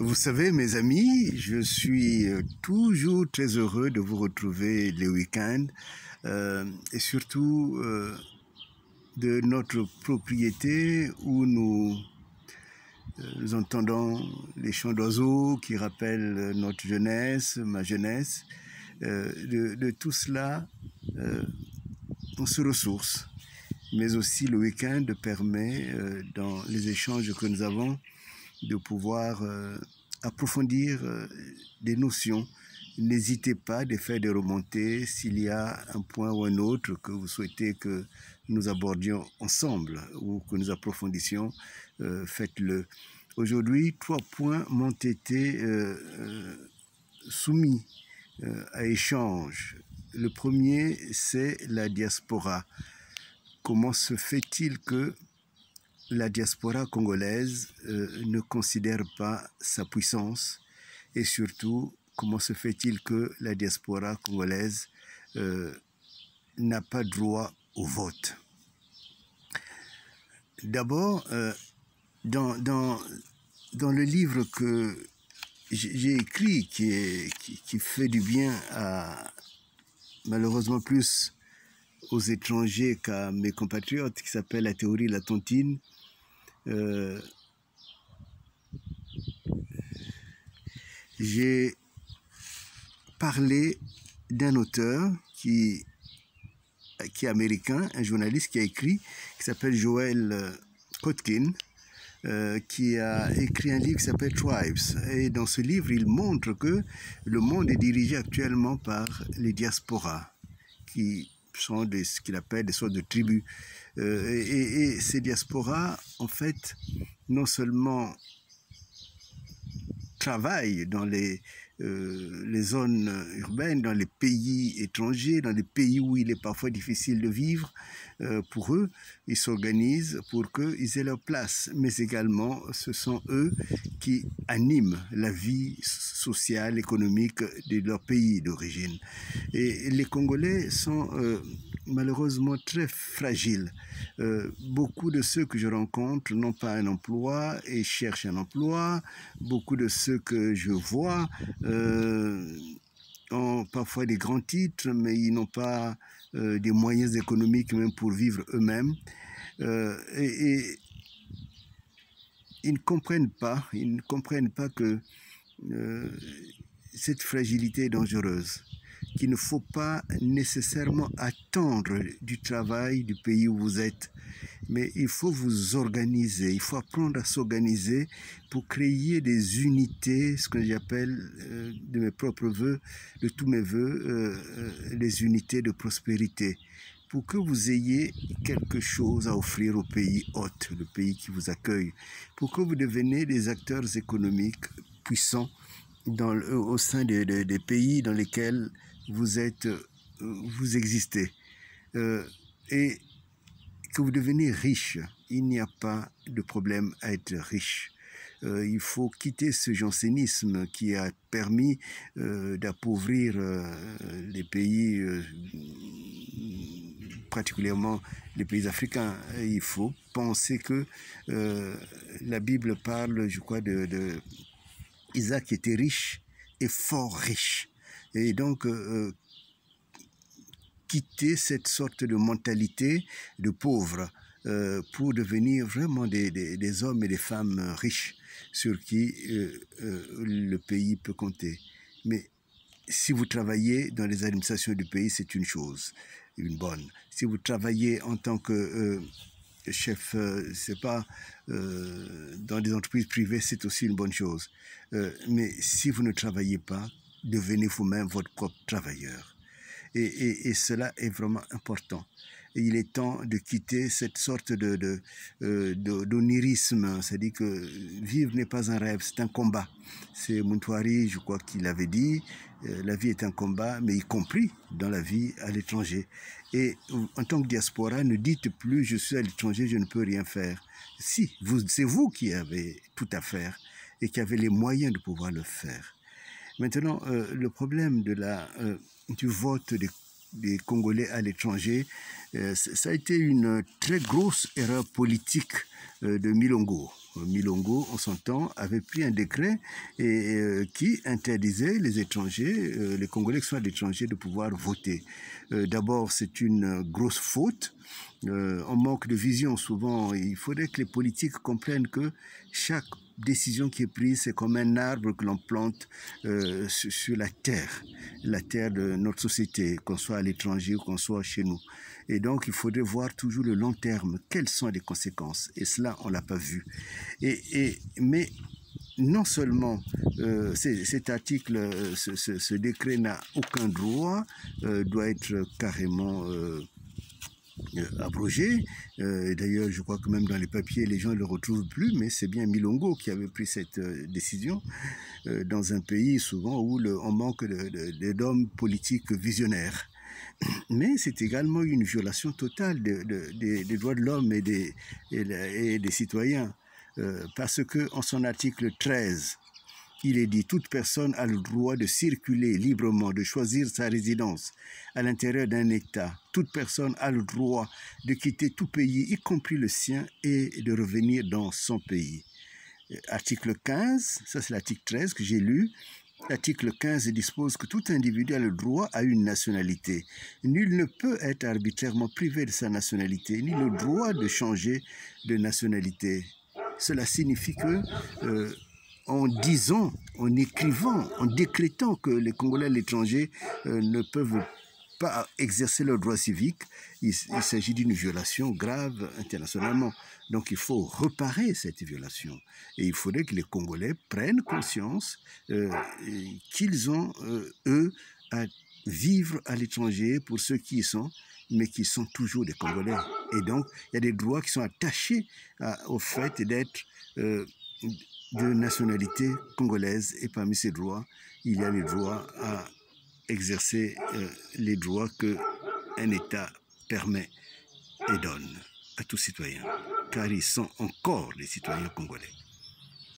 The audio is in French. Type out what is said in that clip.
Vous savez, mes amis, je suis toujours très heureux de vous retrouver les week-ends et surtout de notre propriété où nous entendons les chants d'oiseaux qui rappellent notre jeunesse, ma jeunesse. De tout cela, on se ressource. Mais aussi le week-end permet, dans les échanges que nous avons, de pouvoir approfondir des notions. N'hésitez pas de faire des remontées s'il y a un point ou un autre que vous souhaitez que nous abordions ensemble ou que nous approfondissions, faites-le. Aujourd'hui, 3 points m'ont été soumis à échange. Le premier, c'est la diaspora. Comment se fait-il que la diaspora congolaise ne considère pas sa puissance et surtout, comment se fait-il que la diaspora congolaise n'a pas droit au vote? D'abord, dans le livre que j'ai écrit, qui fait du bien à malheureusement plus aux étrangers qu'à mes compatriotes, qui s'appelle La théorie de la tontine, j'ai parlé d'un auteur qui est américain, un journaliste qui a écrit, qui s'appelle Joel Kotkin, qui a écrit un livre qui s'appelle Tribes. Et dans ce livre, il montre que le monde est dirigé actuellement par les diasporas, qui sont ce qu'il appelle des sortes de tribus. Et ces diasporas, en fait, non seulement travaillent dans les zones urbaines, dans les pays étrangers, dans les pays où il est parfois difficile de vivre, pour eux, ils s'organisent pour qu'ils aient leur place. Mais également, ce sont eux qui animent la vie sociale, économique de leur pays d'origine. Et les Congolais sont malheureusement très fragiles. Beaucoup de ceux que je rencontre n'ont pas un emploi et cherchent un emploi. Beaucoup de ceux que je vois ont parfois des grands titres, mais ils n'ont pas des moyens économiques même pour vivre eux-mêmes. Et ils ne comprennent pas que cette fragilité est dangereuse, qu'il ne faut pas nécessairement attendre du travail du pays où vous êtes, mais il faut vous organiser, il faut apprendre à s'organiser pour créer des unités, ce que j'appelle de mes propres voeux, de tous mes voeux, les unités de prospérité, pour que vous ayez quelque chose à offrir au pays hôte, le pays qui vous accueille, pour que vous deveniez des acteurs économiques puissants au sein des pays dans lesquels vous existez, et que vous devenez riche. Il n'y a pas de problème à être riche. Il faut quitter ce jansénisme qui a permis d'appauvrir les pays, particulièrement les pays africains. Il faut penser que la Bible parle, je crois, Isaac était riche et fort riche. Et donc, quitter cette sorte de mentalité de pauvres pour devenir vraiment des hommes et des femmes riches sur qui le pays peut compter. Mais si vous travaillez dans les administrations du pays, c'est une chose, une bonne. Si vous travaillez en tant que chef, c'est pas dans des entreprises privées, c'est aussi une bonne chose. Mais si vous ne travaillez pas, devenez vous-même votre propre travailleur. Et cela est vraiment important. Et il est temps de quitter cette sorte d'onirisme, c'est-à-dire que vivre n'est pas un rêve, c'est un combat. C'est Montouari, je crois, qui l'avait dit, la vie est un combat, mais y compris dans la vie à l'étranger. Et en tant que diaspora, ne dites plus « je suis à l'étranger, je ne peux rien faire ». Si, c'est vous qui avez tout à faire et qui avez les moyens de pouvoir le faire. Maintenant, le problème du vote des Congolais à l'étranger Ça a été une très grosse erreur politique de Milongo. Milongo, on s'entend, avait pris un décret qui interdisait les étrangers, les Congolais qui sont à l'étranger, de pouvoir voter. D'abord, c'est une grosse faute. On manque de vision souvent. Il faudrait que les politiques comprennent que chaque décision qui est prise, c'est comme un arbre que l'on plante sur la terre de notre société, qu'on soit à l'étranger ou qu'on soit chez nous. Et donc, il faudrait voir toujours le long terme. Quelles sont les conséquences? Et cela, on ne l'a pas vu. Mais non seulement cet article, ce décret n'a aucun droit, doit être carrément abrogé. D'ailleurs, je crois que même dans les papiers, les gens ne le retrouvent plus, mais c'est bien Milongo qui avait pris cette décision dans un pays souvent où on manque d'hommes politiques visionnaires. Mais c'est également une violation totale des droits de l'homme et des citoyens. Parce qu'en son article 13, il est dit « Toute personne a le droit de circuler librement, de choisir sa résidence à l'intérieur d'un État. Toute personne a le droit de quitter tout pays, y compris le sien, et de revenir dans son pays. » Article 15, ça c'est l'article 13 que j'ai lu. L'article 15 dispose que tout individu a le droit à une nationalité. Nul ne peut être arbitrairement privé de sa nationalité, ni le droit de changer de nationalité. Cela signifie que en disant, en écrivant, en décrétant que les Congolais à l'étranger ne peuvent pas exercer leurs droits civiques, il s'agit d'une violation grave internationalement. Donc il faut reparer cette violation. Et il faudrait que les Congolais prennent conscience qu'ils ont, eux, à vivre à l'étranger pour ceux qui y sont, mais qui sont toujours des Congolais. Et donc, il y a des droits qui sont attachés au fait d'être de nationalité congolaise. Et parmi ces droits, il y a les droits à exercer les droits qu'un État permet et donne à tous citoyens, car ils sont encore des citoyens congolais.